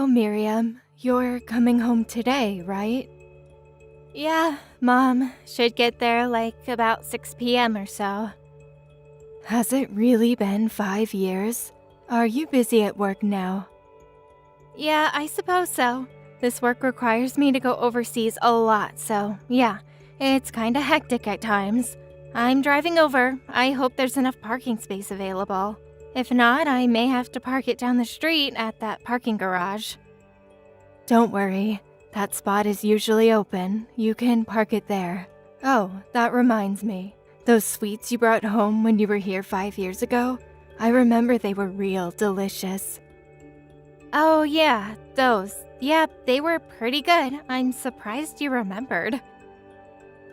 So, Miriam, you're coming home today, right? Yeah, Mom. Should get there like about 6 p.m. or so. Has it really been 5 years? Are you busy at work now? Yeah, I suppose so. This work requires me to go overseas a lot, so yeah, it's kinda hectic at times. I'm driving over. I hope there's enough parking space available. If not, I may have to park it down the street at that parking garage. Don't worry, that spot is usually open. You can park it there. Oh, that reminds me. Those sweets you brought home when you were here 5 years ago? I remember they were real delicious. Oh yeah, those. Yep, they were pretty good. I'm surprised you remembered.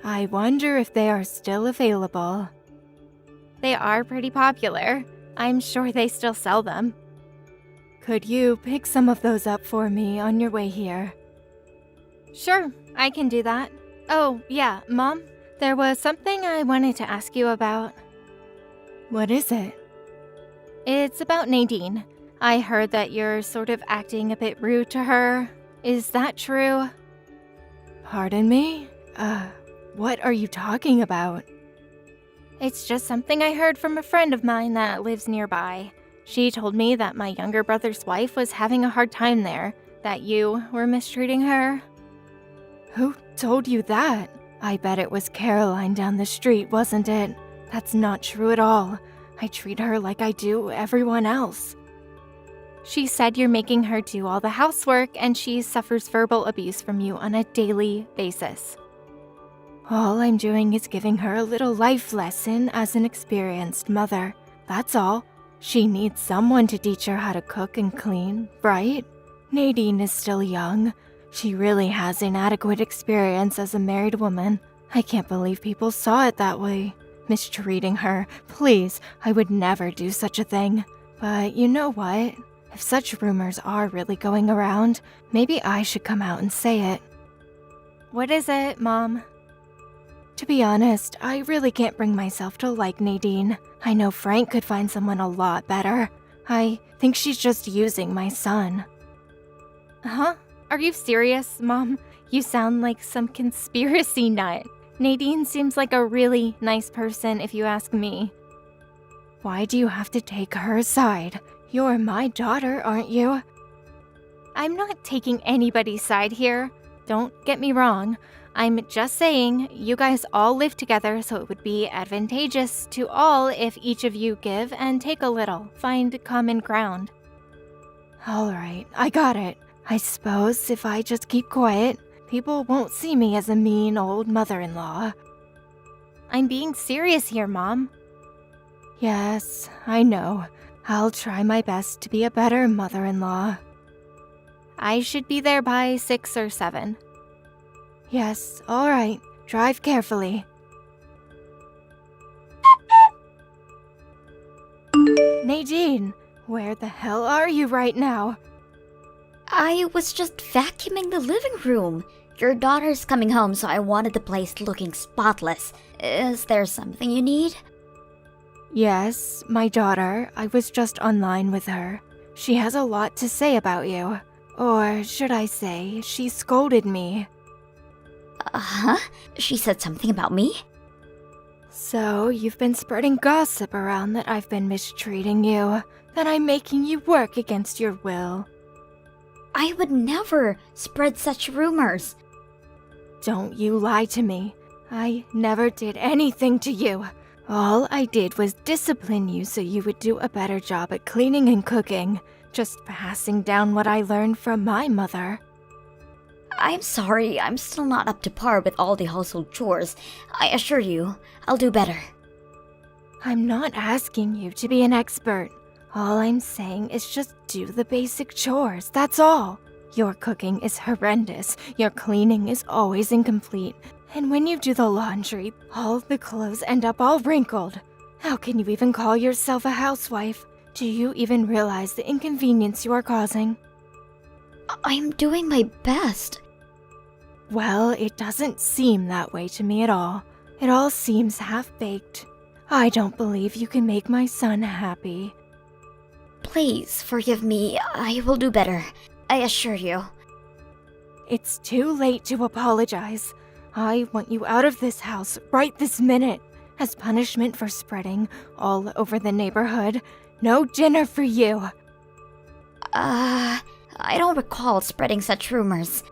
I wonder if they are still available. They are pretty popular. I'm sure they still sell them. Could you pick some of those up for me on your way here? Sure, I can do that. Oh, yeah, Mom, there was something I wanted to ask you about. What is it? It's about Nadine. I heard that you're sort of acting a bit rude to her. Is that true? Pardon me? What are you talking about? It's just something I heard from a friend of mine that lives nearby. She told me that my younger brother's wife was having a hard time there, that you were mistreating her. Who told you that? I bet it was Caroline down the street, wasn't it? That's not true at all. I treat her like I do everyone else. She said you're making her do all the housework and she suffers verbal abuse from you on a daily basis. All I'm doing is giving her a little life lesson as an experienced mother. That's all. She needs someone to teach her how to cook and clean, right? Nadine is still young. She really has inadequate experience as a married woman. I can't believe people saw it that way. Mistreating her, please, I would never do such a thing. But you know what? If such rumors are really going around, maybe I should come out and say it. What is it, Mom? To be honest, I really can't bring myself to like Nadine. I know Frank could find someone a lot better. I think she's just using my son. Huh? Are you serious, Mom? You sound like some conspiracy nut. Nadine seems like a really nice person if you ask me. Why do you have to take her side? You're my daughter, aren't you? I'm not taking anybody's side here. Don't get me wrong. I'm just saying, you guys all live together, so it would be advantageous to all if each of you give and take a little, find common ground. Alright, I got it. I suppose if I just keep quiet, people won't see me as a mean old mother-in-law. I'm being serious here, Mom. Yes, I know. I'll try my best to be a better mother-in-law. I should be there by 6 or 7. Yes, all right. Drive carefully. Nadine, where the hell are you right now? I was just vacuuming the living room. Your daughter's coming home, so I wanted the place looking spotless. Is there something you need? Yes, my daughter. I was just online with her. She has a lot to say about you. Or should I say, she scolded me. Uh-huh? She said something about me? So, you've been spreading gossip around that I've been mistreating you, that I'm making you work against your will. I would never spread such rumors. Don't you lie to me. I never did anything to you. All I did was discipline you so you would do a better job at cleaning and cooking, just passing down what I learned from my mother. I'm sorry, I'm still not up to par with all the household chores. I assure you, I'll do better. I'm not asking you to be an expert. All I'm saying is just do the basic chores, that's all. Your cooking is horrendous, your cleaning is always incomplete, and when you do the laundry, all the clothes end up all wrinkled. How can you even call yourself a housewife? Do you even realize the inconvenience you are causing? I'm doing my best. Well, it doesn't seem that way to me at all. It all seems half-baked. I don't believe you can make my son happy. Please forgive me, I will do better. I assure you. It's too late to apologize. I want you out of this house right this minute as punishment for spreading all over the neighborhood. No dinner for you. I don't recall spreading such rumors.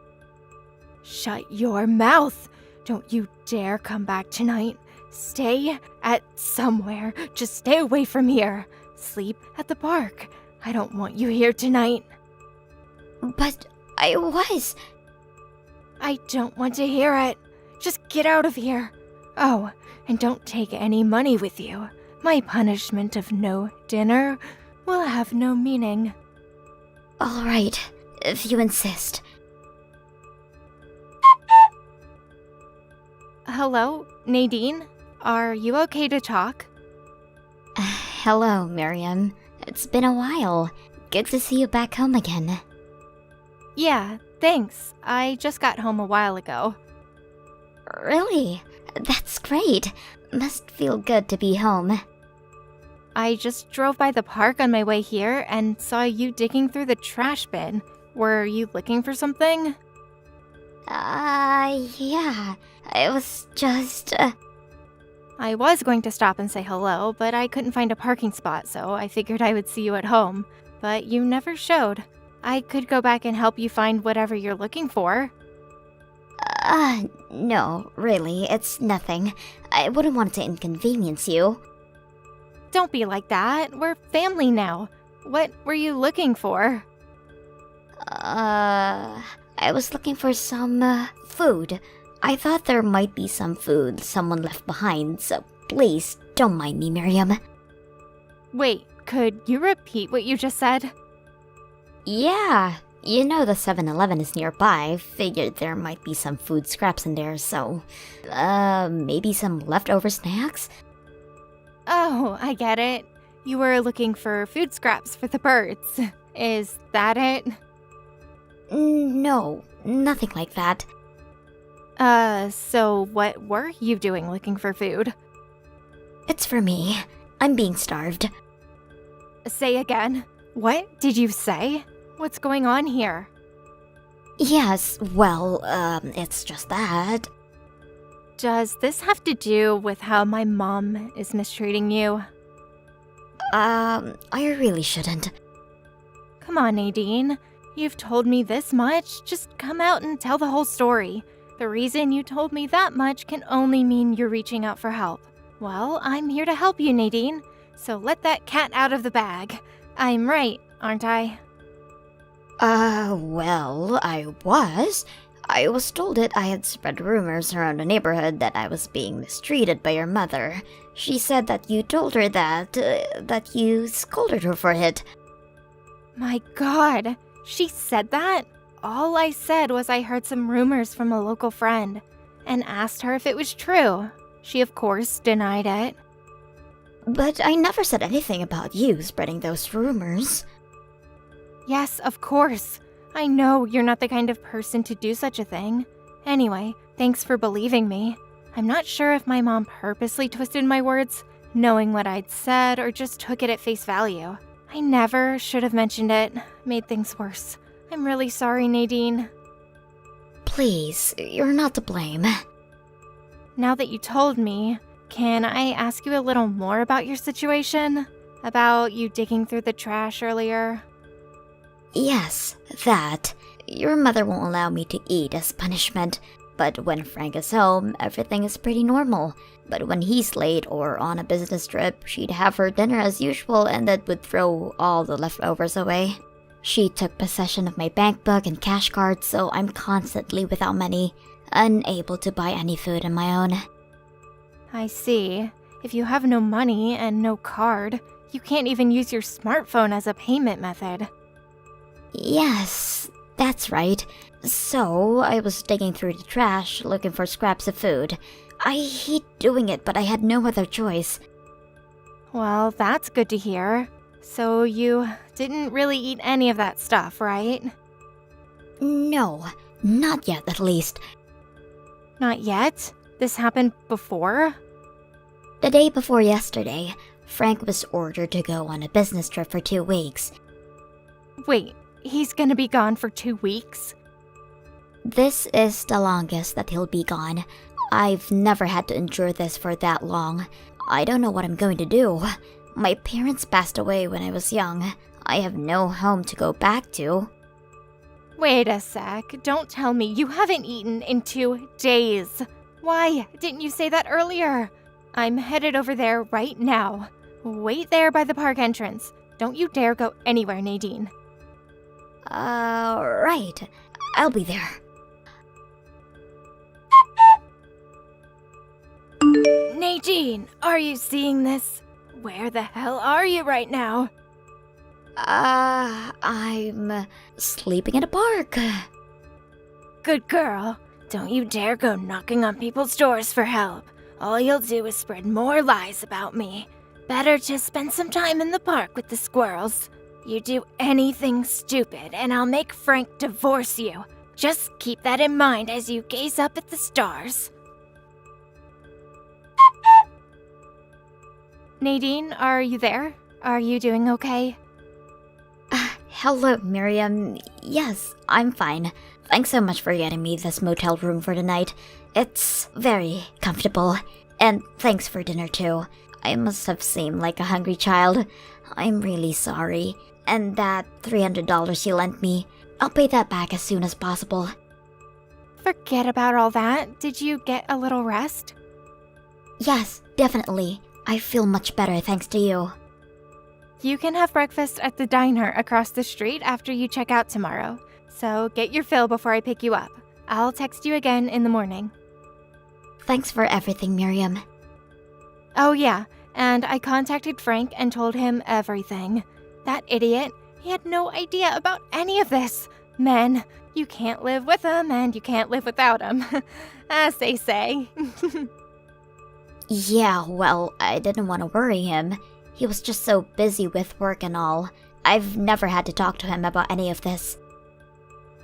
Shut your mouth. Don't you dare come back tonight. Stay at somewhere. Just stay away from here. Sleep at the park. I don't want you here tonight. But I was. I don't want to hear it. Just get out of here. Oh, and don't take any money with you. My punishment of no dinner will have no meaning. All right, if you insist. Hello, Nadine? Are you okay to talk? Hello, Miriam. It's been a while. Good to see you back home again. Yeah, thanks. I just got home a while ago. Really? That's great. Must feel good to be home. I just drove by the park on my way here and saw you digging through the trash bin. Were you looking for something? Yeah. I was just, I was going to stop and say hello, but I couldn't find a parking spot, so I figured I would see you at home. But you never showed. I could go back and help you find whatever you're looking for. No, really, it's nothing. I wouldn't want to inconvenience you. Don't be like that. We're family now. What were you looking for? I was looking for some, food. I thought there might be some food someone left behind, so please, don't mind me, Miriam. Wait, could you repeat what you just said? Yeah, you know the 7-Eleven is nearby. Figured there might be some food scraps in there, so... maybe some leftover snacks? Oh, I get it. You were looking for food scraps for the birds. Is that it? No, nothing like that. So what were you doing looking for food? It's for me. I'm being starved. Say again. What did you say? What's going on here? Yes, well, it's just that. Does this have to do with how my mom is mistreating you? I really shouldn't. Come on, Nadine. You've told me this much. Just come out and tell the whole story. The reason you told me that much can only mean you're reaching out for help. Well, I'm here to help you, Nadine. So let that cat out of the bag. I'm right, aren't I? Well, I was. I was told that I had spread rumors around the neighborhood that I was being mistreated by your mother. She said that you told her that you scolded her for it. My God, she said that? All I said was I heard some rumors from a local friend and asked her if it was true. She, of course, denied it. But I never said anything about you spreading those rumors. Yes, of course. I know you're not the kind of person to do such a thing. Anyway, thanks for believing me. I'm not sure if my mom purposely twisted my words, knowing what I'd said, or just took it at face value. I never should have mentioned it. Made things worse. I'm really sorry, Nadine. Please, you're not to blame. Now that you told me, can I ask you a little more about your situation? About you digging through the trash earlier? Yes, that. Your mother won't allow me to eat as punishment, but when Frank is home, everything is pretty normal. But when he's late or on a business trip, she'd have her dinner as usual and then would throw all the leftovers away. She took possession of my bank book and cash card, so I'm constantly without money, unable to buy any food on my own. I see. If you have no money and no card, you can't even use your smartphone as a payment method. Yes, that's right. So, I was digging through the trash looking for scraps of food. I hate doing it, but I had no other choice. Well, that's good to hear. So you didn't really eat any of that stuff, right? No, not yet at least. Not yet? This happened before? The day before yesterday, Frank was ordered to go on a business trip for 2 weeks. Wait, he's gonna be gone for 2 weeks? This is the longest that he'll be gone. I've never had to endure this for that long. I don't know what I'm going to do. My parents passed away when I was young. I have no home to go back to. Wait a sec. Don't tell me you haven't eaten in 2 days. Why didn't you say that earlier? I'm headed over there right now. Wait there by the park entrance. Don't you dare go anywhere, Nadine. Right. I'll be there. Nadine, are you seeing this? Where the hell are you right now? I'm sleeping in a park. Good girl. Don't you dare go knocking on people's doors for help. All you'll do is spread more lies about me. Better just spend some time in the park with the squirrels. You do anything stupid and I'll make Frank divorce you. Just keep that in mind as you gaze up at the stars. Nadine, are you there? Are you doing okay? Hello, Miriam. Yes, I'm fine. Thanks so much for getting me this motel room for the night. It's very comfortable. And thanks for dinner too. I must have seemed like a hungry child. I'm really sorry. And that $300 you lent me, I'll pay that back as soon as possible. Forget about all that. Did you get a little rest? Yes, definitely. I feel much better thanks to you. You can have breakfast at the diner across the street after you check out tomorrow. So get your fill before I pick you up. I'll text you again in the morning. Thanks for everything, Miriam. Oh yeah, and I contacted Frank and told him everything. That idiot, he had no idea about any of this. Men, you can't live with them and you can't live without them, as they say. Yeah, well, I didn't want to worry him. He was just so busy with work and all. I've never had to talk to him about any of this.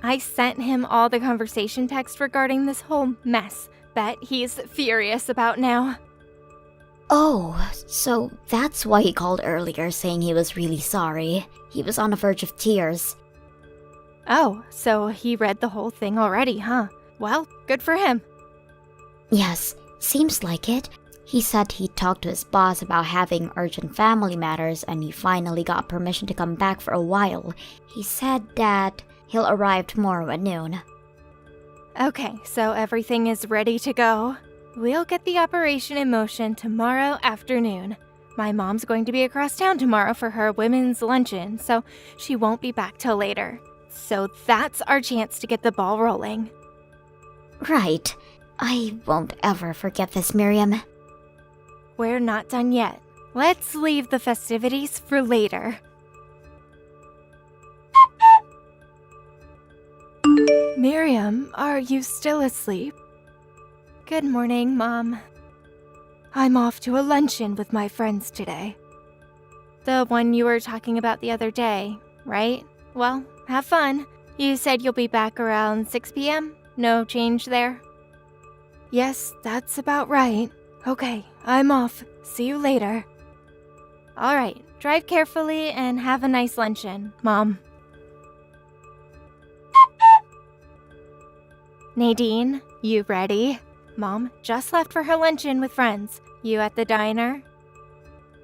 I sent him all the conversation text regarding this whole mess. Bet he's furious about now. Oh, so that's why he called earlier saying he was really sorry. He was on the verge of tears. Oh, so he read the whole thing already, huh? Well, good for him. Yes, seems like it. He said he talked to his boss about having urgent family matters and he finally got permission to come back for a while. He said that he'll arrive tomorrow at noon. Okay, so everything is ready to go. We'll get the operation in motion tomorrow afternoon. My mom's going to be across town tomorrow for her women's luncheon, so she won't be back till later. So that's our chance to get the ball rolling. Right. I won't ever forget this, Miriam. We're not done yet. Let's leave the festivities for later. Miriam, are you still asleep? Good morning, Mom. I'm off to a luncheon with my friends today. The one you were talking about the other day, right? Well, have fun. You said you'll be back around 6 p.m.? No change there? Yes, that's about right. Okay, I'm off. See you later. All right, drive carefully and have a nice luncheon, Mom. Nadine, you ready? Mom just left for her luncheon with friends. You at the diner?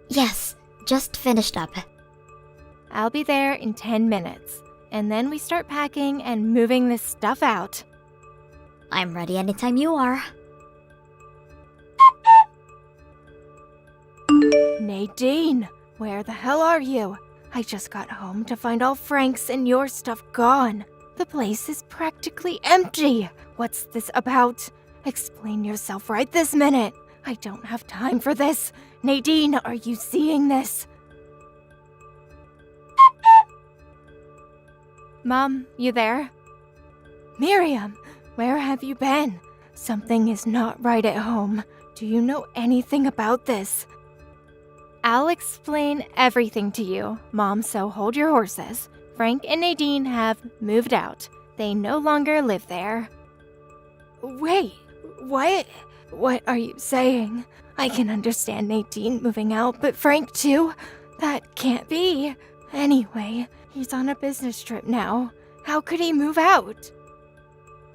Yes, just finished up. I'll be there in 10 minutes. And then we start packing and moving this stuff out. I'm ready anytime you are. Nadine, where the hell are you? I just got home to find all Frank's and your stuff gone. The place is practically empty. What's this about? Explain yourself right this minute. I don't have time for this. Nadine, are you seeing this? Mom, you there? Miriam, where have you been? Something is not right at home. Do you know anything about this? I'll explain everything to you, Mom, so hold your horses. Frank and Nadine have moved out. They no longer live there. Wait, what? What are you saying? I can understand Nadine moving out, but Frank too? That can't be. Anyway, He's on a business trip now. How could he move out?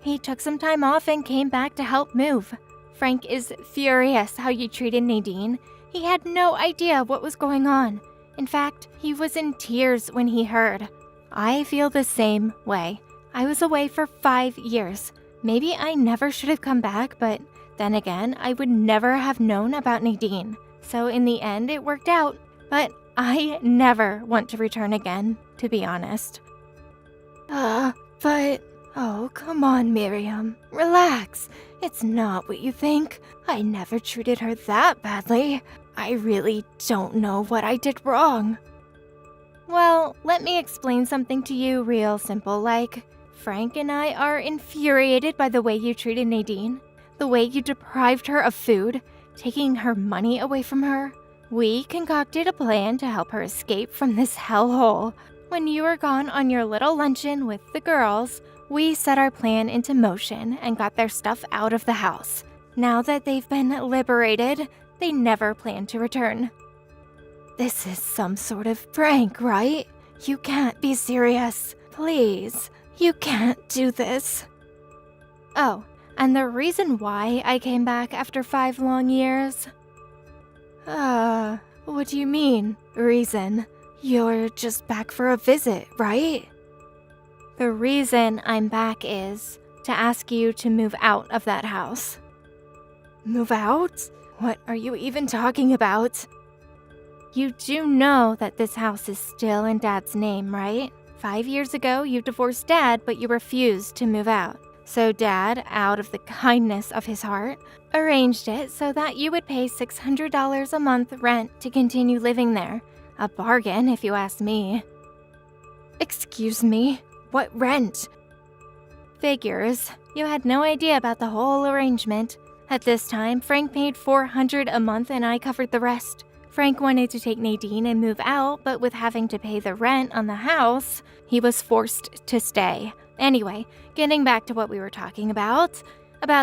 He took some time off and came back to help move. Frank is furious how you treated Nadine. He had no idea what was going on. In fact, he was in tears when he heard. I feel the same way. I was away for 5 years. Maybe I never should have come back, but then again, I would never have known about Nadine. So in the end, it worked out. But I never want to return again, to be honest. Oh, come on, Miriam. Relax. It's not what you think. I never treated her that badly. I really don't know what I did wrong. Well, let me explain something to you real simple, like Frank and I are infuriated by the way you treated Nadine, the way you deprived her of food, taking her money away from her. We concocted a plan to help her escape from this hellhole. When you were gone on your little luncheon with the girls, we set our plan into motion and got their stuff out of the house. Now that they've been liberated, they never plan to return. This is some sort of prank, right? You can't be serious. Please, you can't do this. Oh, and the reason why I came back after 5 long years? What do you mean, reason? You're just back for a visit, right? The reason I'm back is to ask you to move out of that house. Move out? What are you even talking about? You do know that this house is still in Dad's name, right? 5 years ago, you divorced Dad, but you refused to move out. So Dad, out of the kindness of his heart, arranged it so that you would pay $600 a month rent to continue living there. A bargain, if you ask me. Excuse me? What rent? Figures. You had no idea about the whole arrangement. At this time, Frank paid $400 a month and I covered the rest. Frank wanted to take Nadine and move out, but with having to pay the rent on the house, he was forced to stay. Anyway, getting back to what we were talking about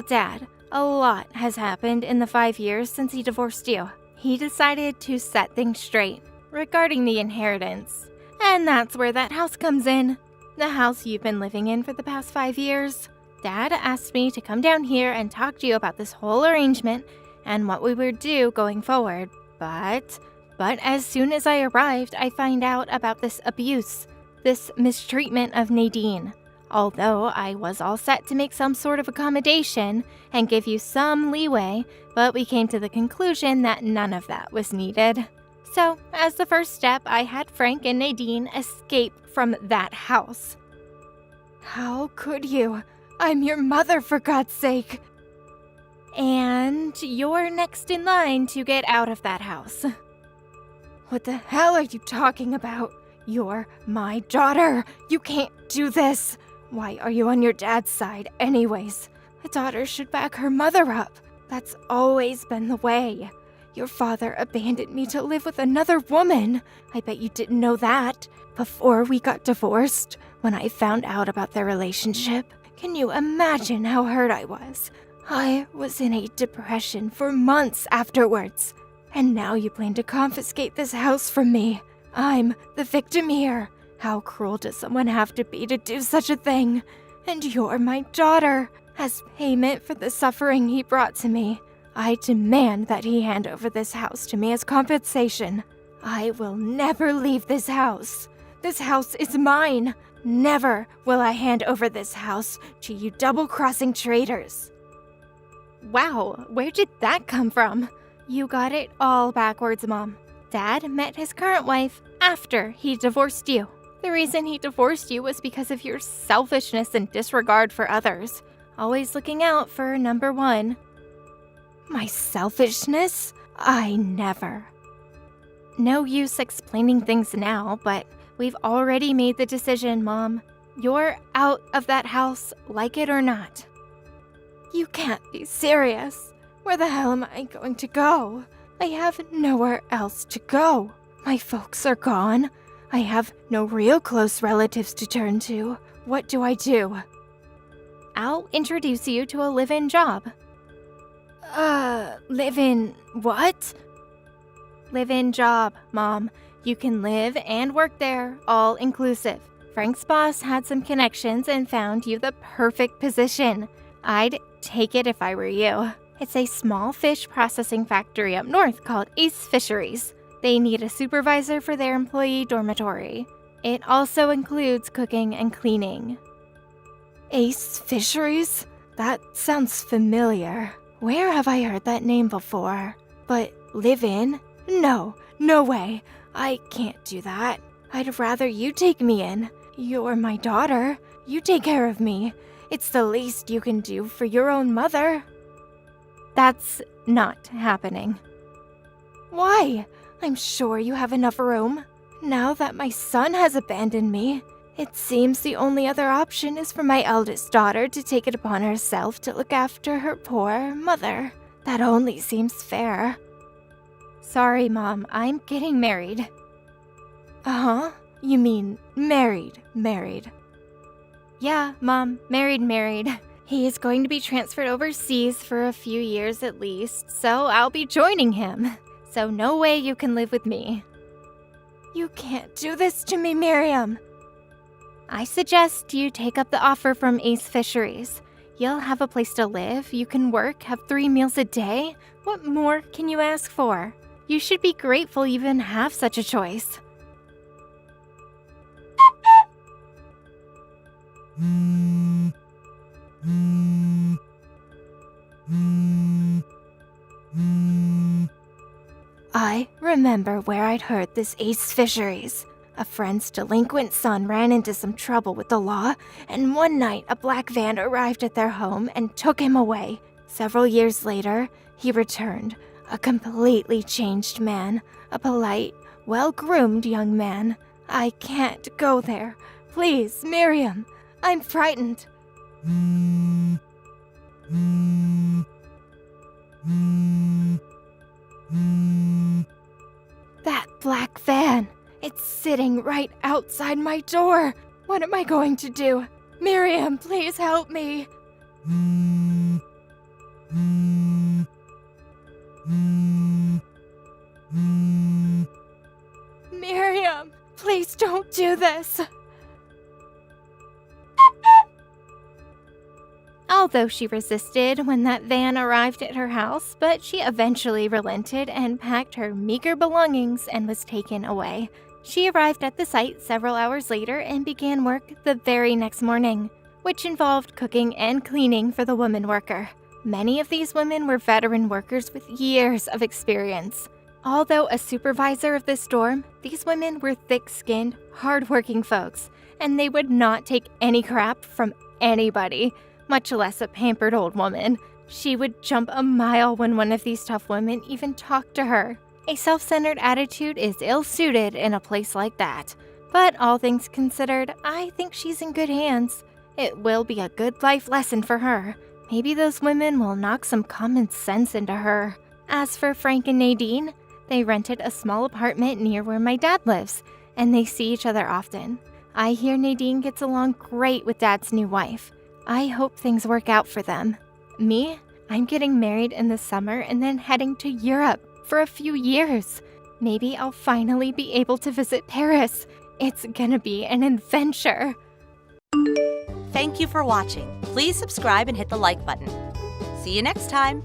Dad. A lot has happened in the 5 years since he divorced you. He decided to set things straight regarding the inheritance. And that's where that house comes in. The house you've been living in for the past 5 years. Dad asked me to come down here and talk to you about this whole arrangement and what we would do going forward. But as soon as I arrived, I find out about this abuse, this mistreatment of Nadine. Although I was all set to make some sort of accommodation and give you some leeway, but we came to the conclusion that none of that was needed. So, as the first step, I had Frank and Nadine escape from that house. How could you? I'm your mother, for God's sake. And you're next in line to get out of that house. What the hell are you talking about? You're my daughter. You can't do this. Why are you on your dad's side anyways? A daughter should back her mother up. That's always been the way. Your father abandoned me to live with another woman. I bet you didn't know that. Before we got divorced, when I found out about their relationship, can you imagine how hurt I was? I was in a depression for months afterwards. And now you plan to confiscate this house from me. I'm the victim here. How cruel does someone have to be to do such a thing? And you're my daughter. As payment for the suffering he brought to me, I demand that he hand over this house to me as compensation. I will never leave this house. This house is mine. Never will I hand over this house to you double-crossing traitors. Wow, where did that come from? You got it all backwards, Mom. Dad met his current wife after he divorced you. The reason he divorced you was because of your selfishness and disregard for others. Always looking out for number one. My selfishness? I never. No use explaining things now, but we've already made the decision, Mom. You're out of that house, like it or not. You can't be serious. Where the hell am I going to go? I have nowhere else to go. My folks are gone. I have no real close relatives to turn to. What do I do? I'll introduce you to a live-in job. Live-in what? Live-in job, Mom. You can live and work there, all inclusive. Frank's boss had some connections and found you the perfect position. I'd take it if I were you. It's a small fish processing factory up north called Ace Fisheries. They need a supervisor for their employee dormitory. It also includes cooking and cleaning. Ace Fisheries? That sounds familiar. Where have I heard that name before? But live in? No way. I can't do that. I'd rather you take me in. You're my daughter. You take care of me. It's the least you can do for your own mother. That's not happening. Why? I'm sure you have enough room. Now that my son has abandoned me, it seems the only other option is for my eldest daughter to take it upon herself to look after her poor mother. That only seems fair. Sorry, Mom, I'm getting married. Uh-huh? You mean married. Yeah, Mom, married. He is going to be transferred overseas for a few years at least, so I'll be joining him. So no way you can live with me. You can't do this to me, Miriam. I suggest you take up the offer from Ace Fisheries. You'll have a place to live, you can work, have 3 meals a day. What more can you ask for? You should be grateful you even have such a choice. I remember where I'd heard this Ace Fisheries. A friend's delinquent son ran into some trouble with the law, and one night a black van arrived at their home and took him away. Several years later, he returned, a completely changed man, a polite, well-groomed young man. I can't go there. Please, Miriam, I'm frightened. That black van. It's sitting right outside my door. What am I going to do? Miriam, please help me. Miriam, please don't do this. Although she resisted when that van arrived at her house, but she eventually relented and packed her meager belongings and was taken away. She arrived at the site several hours later and began work the very next morning, which involved cooking and cleaning for the woman worker. Many of these women were veteran workers with years of experience. Although a supervisor of this dorm, these women were thick-skinned, hard-working folks, and they would not take any crap from anybody, much less a pampered old woman. She would jump a mile when one of these tough women even talked to her. A self-centered attitude is ill-suited in a place like that. But all things considered, I think she's in good hands. It will be a good life lesson for her. Maybe those women will knock some common sense into her. As for Frank and Nadine, they rented a small apartment near where my dad lives, and they see each other often. I hear Nadine gets along great with Dad's new wife. I hope things work out for them. Me? I'm getting married in the summer and then heading to Europe for a few years. Maybe I'll finally be able to visit Paris. It's gonna be an adventure. Thank you for watching. Please subscribe and hit the like button. See you next time.